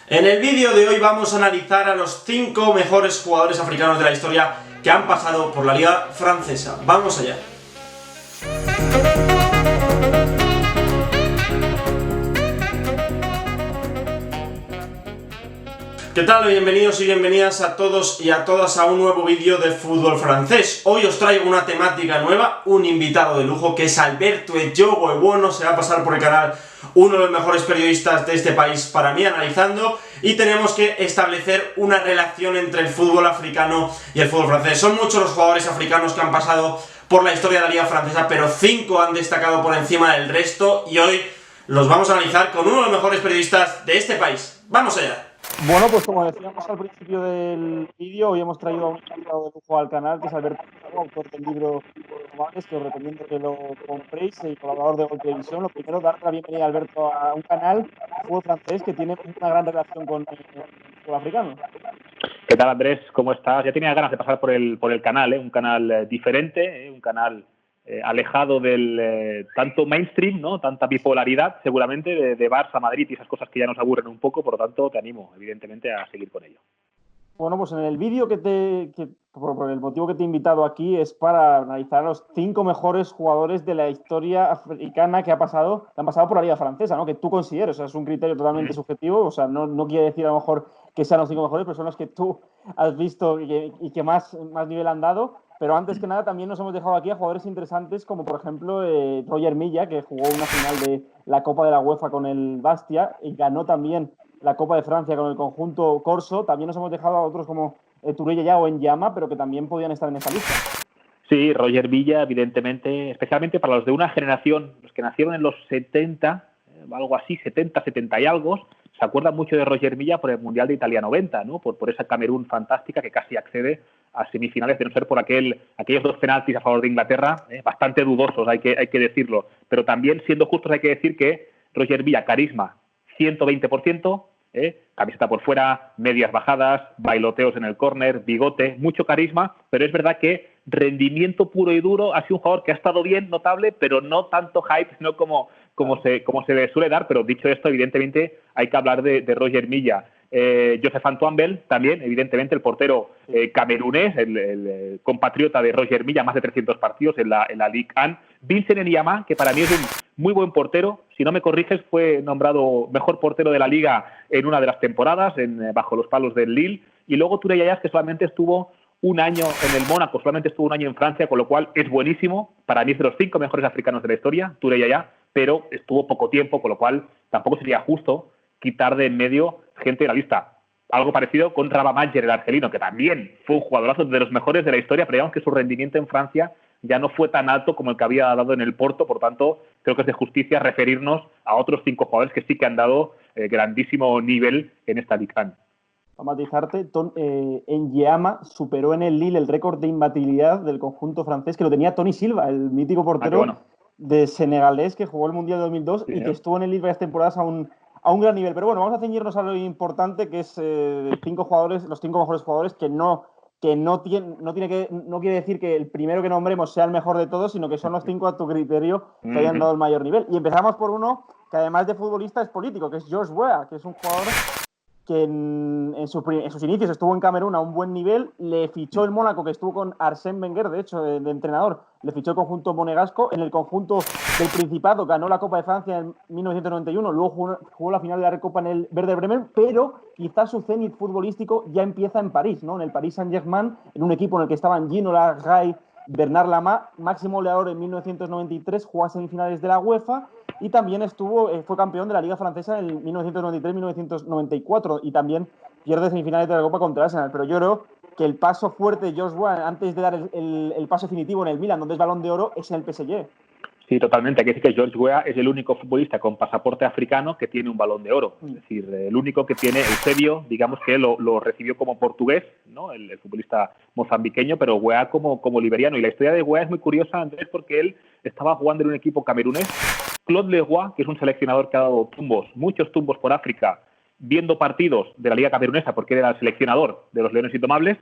En el vídeo de hoy vamos a analizar a los 5 mejores jugadores africanos de la historia que han pasado por la liga francesa. ¡Vamos allá! ¿Qué tal? Bienvenidos y bienvenidas a todos y a todas a un nuevo vídeo de fútbol francés. Hoy os traigo una temática nueva, un invitado de lujo que es Alberto Ejogo Ewonu. Se va a pasar por el canal uno de los mejores periodistas de este país para mí analizando, y tenemos que establecer una relación entre el fútbol africano y el fútbol francés. Son muchos los jugadores africanos que han pasado por la historia de la liga francesa, pero 5 han destacado por encima del resto y hoy los vamos a analizar con uno de los mejores periodistas de este país. ¡Vamos allá! Bueno, pues como decíamos al principio del vídeo, hoy hemos traído a un invitado de lujo al canal, que es Alberto Ejogo, autor del libro Nomajes, que os recomiendo que lo compréis, y colaborador de Gol Televisión. Lo primero, darte la bienvenida, Alberto, a un canal de fútbol francés que tiene una gran relación con el fútbol africano. ¿Qué tal, Andrés? ¿Cómo estás? Ya tenía ganas de pasar por el canal, un canal diferente, un canal alejado del tanto mainstream, ¿no? Tanta bipolaridad, seguramente, de Barça, Madrid y esas cosas que ya nos aburren un poco. Por lo tanto, te animo, evidentemente, a seguir con ello. Bueno, pues en el vídeo por el motivo que te he invitado aquí es para analizar a los 5 mejores jugadores de la historia africana que han pasado por la liga francesa, ¿no? Que tú consideres, o sea, es un criterio totalmente subjetivo, o sea, no quiere decir a lo mejor que sean los 5 mejores, pero son los que tú has visto y que más nivel han dado. Pero antes que nada también nos hemos dejado aquí a jugadores interesantes como por ejemplo Roger Milla, que jugó una final de la Copa de la UEFA con el Bastia y ganó también la Copa de Francia con el conjunto corso. También nos hemos dejado a otros como Touré Yaya o N'Yama, pero que también podían estar en esta lista. Sí, Roger Milla, evidentemente, especialmente para los de una generación, los que nacieron en los 70, algo así, 70 y algo, se acuerdan mucho de Roger Milla por el Mundial de Italia 90, ¿no? Por esa Camerún fantástica que casi accede a semifinales, de no ser por aquellos 2 penaltis a favor de Inglaterra, bastante dudosos, hay que decirlo. Pero también, siendo justos, hay que decir que Roger Milla, carisma, 120%, camiseta por fuera, medias bajadas, bailoteos en el córner, bigote, mucho carisma, pero es verdad que rendimiento puro y duro, ha sido un jugador que ha estado bien, notable, pero no tanto hype, sino como se le suele dar. Pero dicho esto, evidentemente hay que hablar de Roger Milla. Joseph Antoine Bell también, evidentemente, el portero camerunés, el compatriota de Roger Milla, más de 300 partidos en la Ligue 1. Vincent N'Yama, que para mí es un muy buen portero, si no me corriges, fue nombrado mejor portero de la Liga en una de las temporadas, bajo los palos del Lille. Y luego Touré Yaya, que solamente estuvo un año en el Mónaco, solamente estuvo un año en Francia, con lo cual es buenísimo. Para mí es de los 5 mejores africanos de la historia, Touré Yaya, pero estuvo poco tiempo, con lo cual tampoco sería justo quitar de en medio gente de la lista. Algo parecido con Raba Majer, el argelino, que también fue un jugadorazo, de los mejores de la historia, pero digamos que su rendimiento en Francia ya no fue tan alto como el que había dado en el Porto. Por tanto, creo que es de justicia referirnos a otros 5 jugadores que sí que han dado grandísimo nivel en esta Ligue 1. Para matizarte, N'Yama superó en el Lille el récord de imbatibilidad del conjunto francés que lo tenía Tony Silva, el mítico portero de senegalés que jugó el Mundial de 2002 y que estuvo en el Lille varias temporadas a un gran nivel. Pero bueno, vamos a ceñirnos a lo importante, que es los 5 mejores jugadores, que no quiere decir que el primero que nombremos sea el mejor de todos, sino que son los 5 a tu criterio que hayan dado el mayor nivel. Y empezamos por uno que además de futbolista es político, que es George Weah, que es un jugador que en sus inicios estuvo en Camerún a un buen nivel. Le fichó el Mónaco, que estuvo con Arsène Wenger, de hecho, de entrenador. Le fichó el conjunto monegasco. En el conjunto del Principado ganó la Copa de Francia en 1991. Luego jugó la final de la Recopa en el Werder Bremen, pero quizás su cenit futbolístico ya empieza en París, ¿no? En el Paris Saint-Germain, en un equipo en el que estaban Ginola, Ray, Bernard Lama, máximo goleador en 1993, jugó a semifinales de la UEFA y también fue campeón de la Liga Francesa en el 1993-1994 y también pierde semifinales de la Copa contra Arsenal. Pero yo creo que el paso fuerte de George Weah antes de dar el paso definitivo en el Milan, donde es Balón de Oro, es en el PSG. Sí, totalmente. Hay que decir que George Weah es el único futbolista con pasaporte africano que tiene un Balón de Oro. Es decir, el único que tiene. Eusebio, digamos que lo recibió como portugués, ¿no? El futbolista mozambiqueño, pero Weah como liberiano. Y la historia de Weah es muy curiosa, Andrés, porque él estaba jugando en un equipo camerunés. Claude Leroy, que es un seleccionador que ha dado muchos tumbos por África, viendo partidos de la Liga Camerunesa, porque era el seleccionador de los Leones Indomables,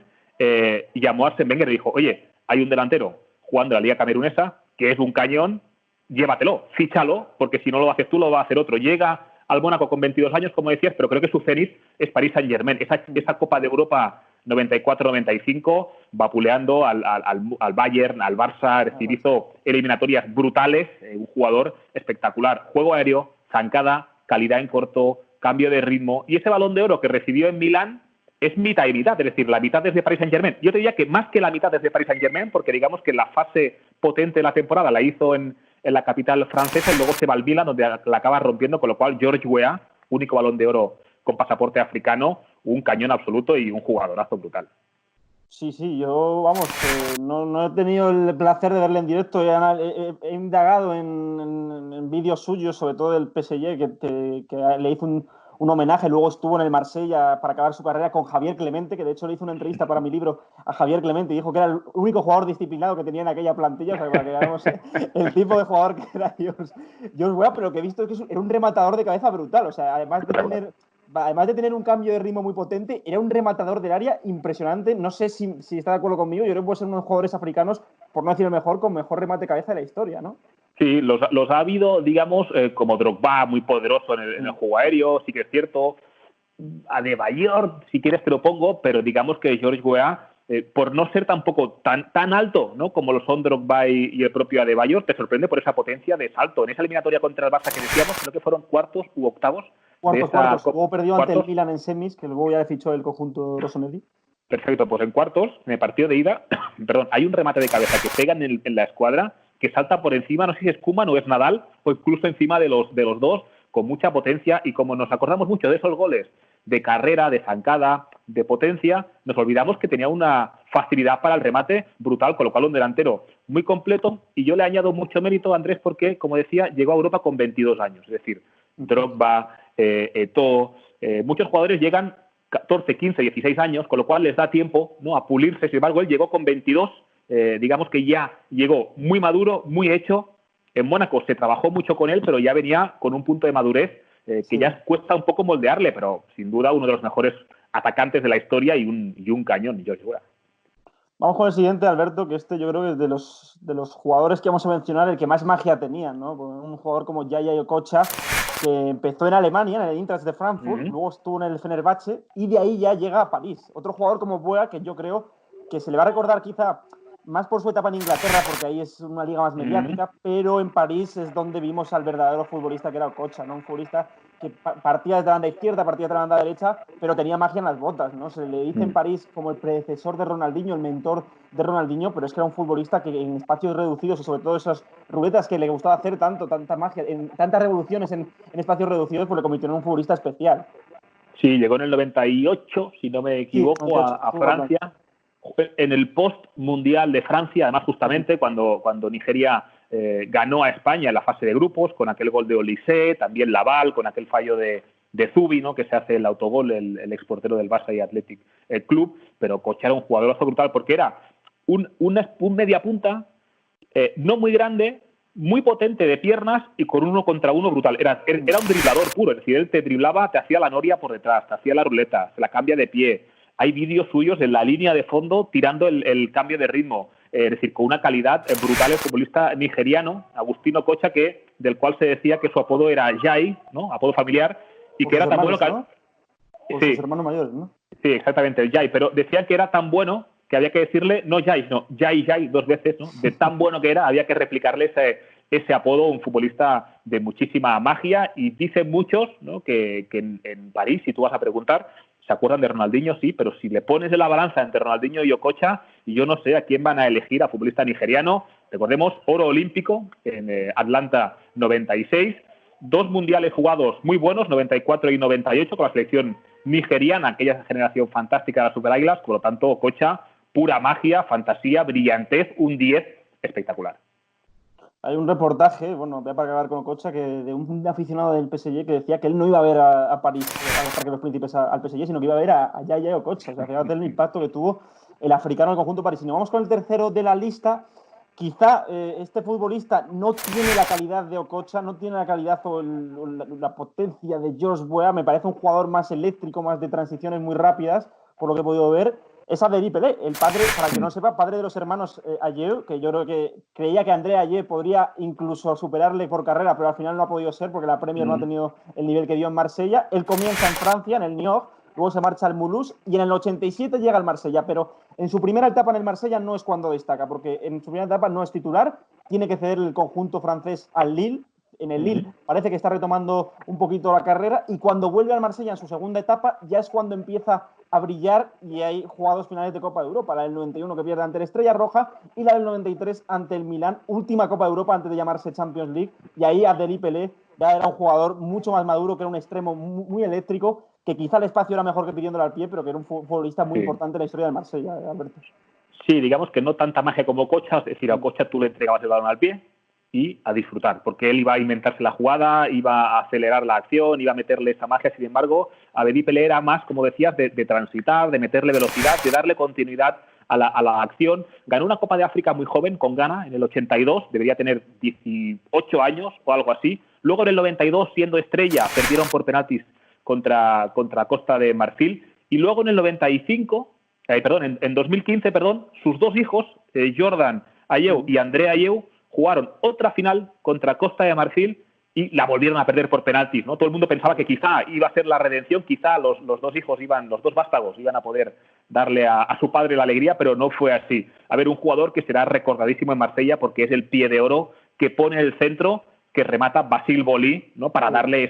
llamó a Arsène Wenger y dijo: oye, hay un delantero jugando en la Liga Camerunesa que es un cañón, llévatelo, fíchalo, porque si no lo haces tú, lo va a hacer otro. Llega al Mónaco con 22 años, como decías, pero creo que su cenit es Paris Saint-Germain. Esa Copa de Europa 94-95, vapuleando al Bayern, al Barça, es decir, hizo eliminatorias brutales, un jugador espectacular. Juego aéreo, zancada, calidad en corto, cambio de ritmo. Y ese Balón de Oro que recibió en Milán es mitad y mitad, es decir, la mitad desde Paris Saint-Germain. Yo te diría que más que la mitad desde Paris Saint-Germain, porque digamos que la fase potente de la temporada la hizo en la capital francesa y luego se va al Milan, donde la acaba rompiendo, con lo cual George Weah, único Balón de Oro con pasaporte africano, un cañón absoluto y un jugadorazo brutal. Sí, yo, vamos, no he tenido el placer de verle en directo, he indagado en vídeos suyos, sobre todo del PSG, que le hizo un homenaje, luego estuvo en el Marsella para acabar su carrera con Javier Clemente, que de hecho le hizo una entrevista para mi libro a Javier Clemente y dijo que era el único jugador disciplinado que tenía en aquella plantilla, o sea, para que veamos el tipo de jugador que era George Weah, pero que he visto que era un rematador de cabeza brutal, o sea, además de tener un cambio de ritmo muy potente, era un rematador del área impresionante. No sé si está de acuerdo conmigo. Yo creo que puede ser uno de los jugadores africanos, por no decir el mejor, con mejor remate de cabeza de la historia, ¿no? Sí, los ha habido, digamos, como Drogba, muy poderoso en el juego aéreo, sí que es cierto. Adebayor, si quieres te lo pongo, pero digamos que George Weah, por no ser tampoco tan alto, ¿no?, como lo son Drogba y el propio Adebayor, te sorprende por esa potencia de salto. En esa eliminatoria contra el Barça que decíamos, creo que fueron cuartos u octavos. Cuartos. Luego perdió ante el Milan en semis, que luego ya le fichó el conjunto Rossoneri. Perfecto, pues en cuartos, en el partido de ida, perdón, hay un remate de cabeza que pega en la escuadra, que salta por encima, no sé si es Koeman o es Nadal, o incluso encima de los dos, con mucha potencia, y como nos acordamos mucho de esos goles de carrera, de zancada, de potencia, nos olvidamos que tenía una facilidad para el remate brutal, con lo cual un delantero muy completo, y yo le añado mucho mérito a Andrés porque, como decía, llegó a Europa con 22 años, es decir, Drogba, Eto'o, muchos jugadores llegan 14, 15, 16 años, con lo cual les da tiempo, ¿no?, a pulirse. Sin embargo, él llegó con 22, digamos que ya llegó muy maduro, muy hecho. En Mónaco se trabajó mucho con él, pero ya venía con un punto de madurez que ya cuesta un poco moldearle, pero sin duda uno de los mejores atacantes de la historia y un cañón, George Weah. Vamos con el siguiente, Alberto, que yo creo que es de los jugadores que vamos a mencionar el que más magia tenía, ¿no? Un jugador como Yaya Okocha, que empezó en Alemania, en el Eintracht de Frankfurt, luego estuvo en el Fenerbahce y de ahí ya llega a París. Otro jugador como Weah, que yo creo que se le va a recordar quizá más por su etapa en Inglaterra, porque ahí es una liga más mediática, pero en París es donde vimos al verdadero futbolista que era Okocha, ¿no? Un futbolista que partía desde la banda izquierda, partía desde la banda derecha, pero tenía magia en las botas, ¿no? Se le dice en París como el predecesor de Ronaldinho, el mentor de Ronaldinho, pero es que era un futbolista que en espacios reducidos y sobre todo esas ruletas que le gustaba hacer tanta magia, tantas revoluciones en espacios reducidos, pues le convirtió en un futbolista especial. Sí, llegó en el 98, si no me equivoco, 98, a Francia. En el post-mundial de Francia, además justamente cuando Nigeria ganó a España en la fase de grupos, con aquel gol de Olise, también Laval, con aquel fallo de Zubi, ¿no?, que se hace el autogol, el exportero del Barça y Athletic Club, pero Okocha era un jugadorazo brutal porque era un media punta, no muy grande, muy potente de piernas y con uno contra uno brutal. Era un driblador puro, es decir, él te driblaba, te hacía la noria por detrás, te hacía la ruleta, se la cambia de pie. Hay vídeos suyos en la línea de fondo tirando el cambio de ritmo, es decir, con una calidad brutal. El futbolista nigeriano, Agustino Okocha, del cual se decía que su apodo era Jai, ¿no?, apodo familiar, y que era tan bueno que... ¿no? Por sus hermanos mayores, ¿no? Sí, exactamente, el Jai, pero decían que era tan bueno que había que decirle no Jai, no, Jai, dos veces, ¿no? De tan bueno que era, había que replicarle ese apodo, un futbolista de muchísima magia, y dicen muchos, ¿no?, que en París, si tú vas a preguntar, se acuerdan de Ronaldinho, sí, pero si le pones en la balanza entre Ronaldinho y Okocha, yo no sé a quién van a elegir, a futbolista nigeriano. Recordemos, oro olímpico en Atlanta 96, 2 mundiales jugados muy buenos, 94 y 98, con la selección nigeriana, aquella generación fantástica de las Super Águilas. Por lo tanto, Okocha, pura magia, fantasía, brillantez, un 10 espectacular. Hay un reportaje, bueno, voy a acabar con Okocha, de un aficionado del PSG que decía que él no iba a ver a París, a los Príncipes al PSG, sino que iba a ver a Yaya Okocha. O sea, fíjate el impacto que tuvo el africano en el conjunto parisino. Vamos con el tercero de la lista. Quizá este futbolista no tiene la calidad de Okocha, no tiene la calidad o la potencia de George Weah. Me parece un jugador más eléctrico, más de transiciones muy rápidas, por lo que he podido ver. es Adrien Pelé, el padre, para que no sepa, padre de los hermanos Ayew, que yo creo que creía que André Ayew podría incluso superarle por carrera, pero al final no ha podido ser porque la Premier no ha tenido el nivel que dio en Marsella. Él comienza en Francia, en el Niort, luego se marcha al Mulhouse y en el 87 llega al Marsella, pero en su primera etapa en el Marsella no es cuando destaca, porque en su primera etapa no es titular, tiene que ceder el conjunto francés al Lille. En el Lille parece que está retomando un poquito la carrera y cuando vuelve al Marsella en su segunda etapa ya es cuando empieza a brillar y hay jugados finales de Copa de Europa, la del 91 que pierde ante el Estrella Roja y la del 93 ante el Milán, última Copa de Europa antes de llamarse Champions League, y ahí Adrien Pelé ya era un jugador mucho más maduro, que era un extremo muy eléctrico, que quizá el espacio era mejor que pidiéndolo al pie, pero que era un futbolista muy importante en la historia del Marsella, Alberto. Sí, digamos que no tanta magia como Kocha, es decir, a Kocha tú le entregabas el balón al pie y a disfrutar, porque él iba a inventarse la jugada, iba a acelerar la acción, iba a meterle esa magia. Sin embargo, Adrien Pelé era más, como decías, de transitar, de meterle velocidad, de darle continuidad a la acción. Ganó una Copa de África muy joven con Ghana en el 82, debería tener 18 años o algo así. Luego en el 92, siendo estrella, perdieron por penaltis contra Costa de Marfil. Y luego en el 95, en 2015, sus dos hijos, Jordan Ayew y André Ayew, jugaron otra final contra Costa de Marfil y la volvieron a perder por penaltis, ¿no? Todo el mundo pensaba que quizá iba a ser la redención, quizá los dos hijos los dos vástagos iban a poder darle a su padre la alegría, pero no fue así. A ver, un jugador que será recordadísimo en Marsella porque es el pie de oro que pone el centro, que remata Basile Boli, ¿no? Para darle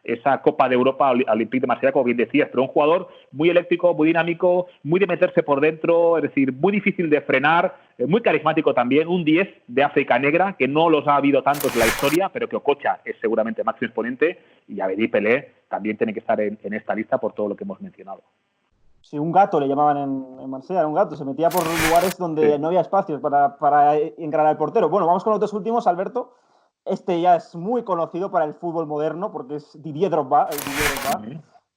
esa Copa de Europa al Olympique de Marsella, como bien decías, pero un jugador muy eléctrico, muy dinámico, muy de meterse por dentro, es decir, muy difícil de frenar, muy carismático también, un 10 de África Negra, que no los ha habido tantos en la historia, pero que Okocha es seguramente máximo exponente, y Adrien Pelé también tiene que estar en esta lista por todo lo que hemos mencionado. Sí, un gato le llamaban en Marsella, era un gato, se metía por lugares donde no había espacios para encarar al portero. Bueno, vamos con los dos últimos, Alberto. Este ya es muy conocido para el fútbol moderno porque es Didier Drogba,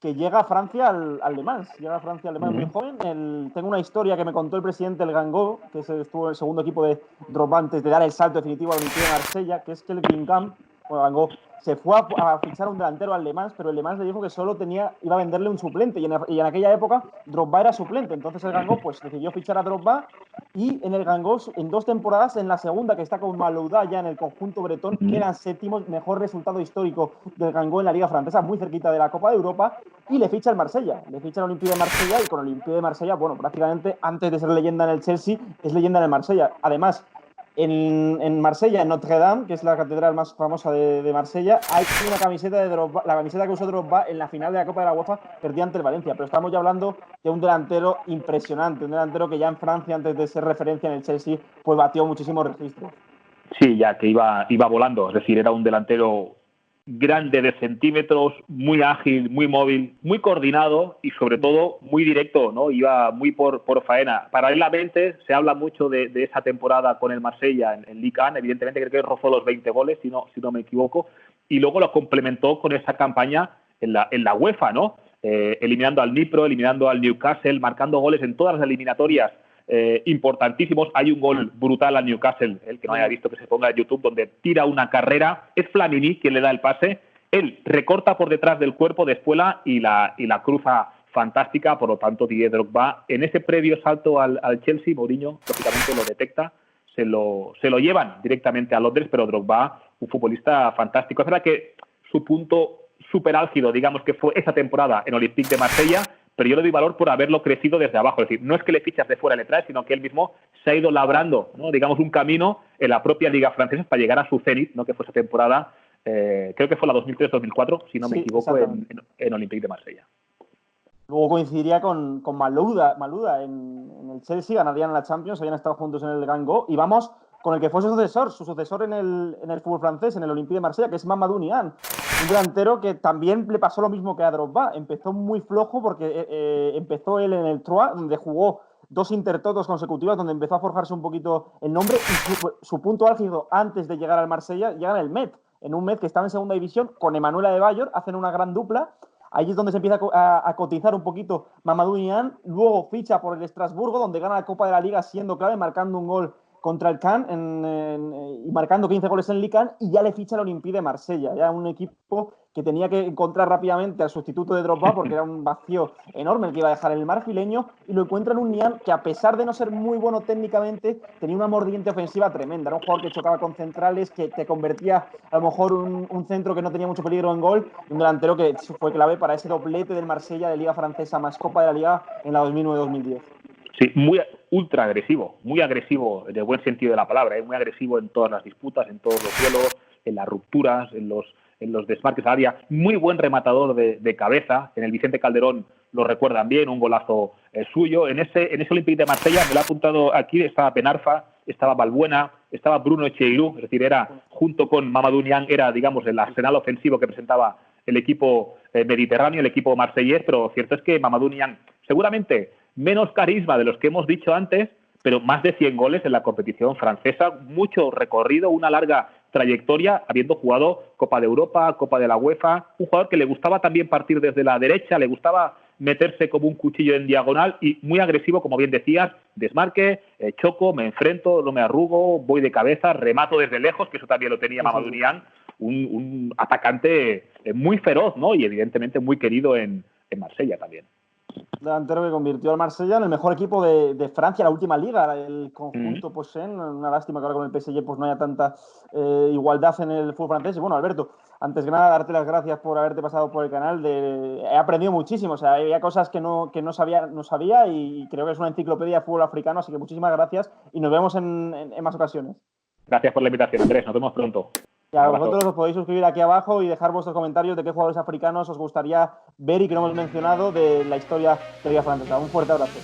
que llega a Francia al Le Mans. Llega a Francia al Le Mans muy joven. Tengo una historia que me contó el presidente del Gangó, que estuvo en el segundo equipo de Drogba antes de dar el salto definitivo al Olympique de Marsella, que es que el Guingamp, Gangó, se fue a fichar un delantero al Le Mans, pero el Le Mans le dijo que solo iba a venderle un suplente, y en aquella época Drogba era suplente. Entonces el Gangó pues decidió fichar a Drogba, y en el Gangó, en 2 temporadas, en la segunda, que está con Malouda ya en el conjunto bretón, quedan séptimos, mejor resultado histórico del Gangó en la Liga Francesa, muy cerquita de la Copa de Europa, y le ficha el Marsella, le ficha el Olympique de Marsella, y con el Olympique de Marsella, bueno, prácticamente antes de ser leyenda en el Chelsea, es leyenda en el Marsella. Además, en Marsella, en Notre Dame, que es la catedral más famosa de Marsella, hay una camiseta de Drogba, la camiseta que usó Drogba en la final de la Copa de la UEFA, perdida ante el Valencia. Pero estamos ya hablando de un delantero impresionante, un delantero que ya en Francia, antes de ser referencia en el Chelsea, pues batió muchísimos registros. Sí, ya que iba volando, es decir, era un delantero grande de centímetros, muy ágil, muy móvil, muy coordinado y sobre todo muy directo, ¿no? Iba muy por faena. Paralelamente se habla mucho de esa temporada con el Marsella en Ligue 1, evidentemente creo que rozó los 20 goles, si no me equivoco, y luego lo complementó con esa campaña en la UEFA, ¿no? Eliminando al Dnipro, eliminando al Newcastle, marcando goles en todas las eliminatorias importantísimos. Hay un gol brutal al Newcastle, el que no haya visto que se ponga en YouTube, donde tira una carrera, es Flamini quien le da el pase, él recorta por detrás del cuerpo de Espuela y la cruza fantástica. Por lo tanto, Didier Drogba, en ese previo salto al Chelsea, Mourinho lógicamente lo detecta, se lo llevan directamente a Londres, pero Drogba, un futbolista fantástico. Es verdad que su punto súper álgido, digamos que fue esa temporada en Olympique de Marsella, pero yo le doy valor por haberlo crecido desde abajo. Es decir, no es que le fichas de fuera y le traes, sino que él mismo se ha ido labrando, ¿no? Digamos, un camino en la propia Liga Francesa para llegar a su cenit, ¿no? Que fue esa temporada, creo que fue la 2003-2004, si no me equivoco, en Olympique de Marsella. Luego coincidiría con Malouda en el Chelsea, ganarían la Champions, habían estado juntos en el Gangó, y vamos con el que fue su sucesor en el fútbol francés, en el Olympique de Marsella, que es Mamadou Niane, un delantero que también le pasó lo mismo que a Drogba. Empezó muy flojo porque empezó él en el Troyes, donde jugó 2 intertotos consecutivas, donde empezó a forjarse un poquito el nombre, y su punto álgido antes de llegar al Marsella llega en el Met, en un Met que estaba en segunda división, con Emmanuel Adebayor, hacen una gran dupla. Ahí es donde se empieza a cotizar un poquito Mamadou Niane, luego ficha por el Estrasburgo, donde gana la Copa de la Liga siendo clave, marcando un gol contra el Cannes y marcando 15 goles en Ligue 1, y ya le ficha el Olympique de Marsella, ya un equipo que tenía que encontrar rápidamente al sustituto de Drogba porque era un vacío enorme el que iba a dejar el marfileño, y lo encuentra en un Niang que, a pesar de no ser muy bueno técnicamente, tenía una mordiente ofensiva tremenda. Era un jugador que chocaba con centrales, que te convertía a lo mejor un centro que no tenía mucho peligro en gol, un delantero que fue clave para ese doblete del Marsella de Liga Francesa más Copa de la Liga en la 2009-2010. Sí, ultra agresivo, muy agresivo en el buen sentido de la palabra, muy agresivo en todas las disputas, en todos los duelos, en las rupturas, en los desmarques a área, muy buen rematador de cabeza. En el Vicente Calderón lo recuerdan bien, un golazo suyo. En ese Olympique de Marsella, me lo ha apuntado aquí, estaba Benarfa, estaba Balbuena, estaba Bruno Echeirú, es decir, era, junto con Mamadou Niang, era, digamos, el arsenal ofensivo que presentaba el equipo mediterráneo, el equipo marsellés, pero cierto es que Mamadou Niang, seguramente menos carisma de los que hemos dicho antes, pero más de 100 goles en la competición francesa, mucho recorrido, una larga trayectoria, habiendo jugado Copa de Europa, Copa de la UEFA, un jugador que le gustaba también partir desde la derecha, le gustaba meterse como un cuchillo en diagonal y muy agresivo, como bien decías, desmarque, choco, me enfrento, no me arrugo, voy de cabeza, remato desde lejos, que eso también lo tenía Mamadou Niang, un atacante muy feroz, ¿no? Y evidentemente muy querido en Marsella también. Delantero que convirtió al Marsella en el mejor equipo de Francia, la última liga, el conjunto Posen. Una lástima que ahora con el PSG pues no haya tanta igualdad en el fútbol francés. Y bueno, Alberto, antes que nada, darte las gracias por haberte pasado por el canal. He aprendido muchísimo, o sea, había cosas que no sabía, y creo que es una enciclopedia de fútbol africano, así que muchísimas gracias y nos vemos en más ocasiones. Gracias por la invitación, Andrés, nos vemos pronto. Y a vosotros os podéis suscribir aquí abajo y dejar vuestros comentarios de qué jugadores africanos os gustaría ver y que no hemos mencionado de la historia de la Liga Francesa. Un fuerte abrazo.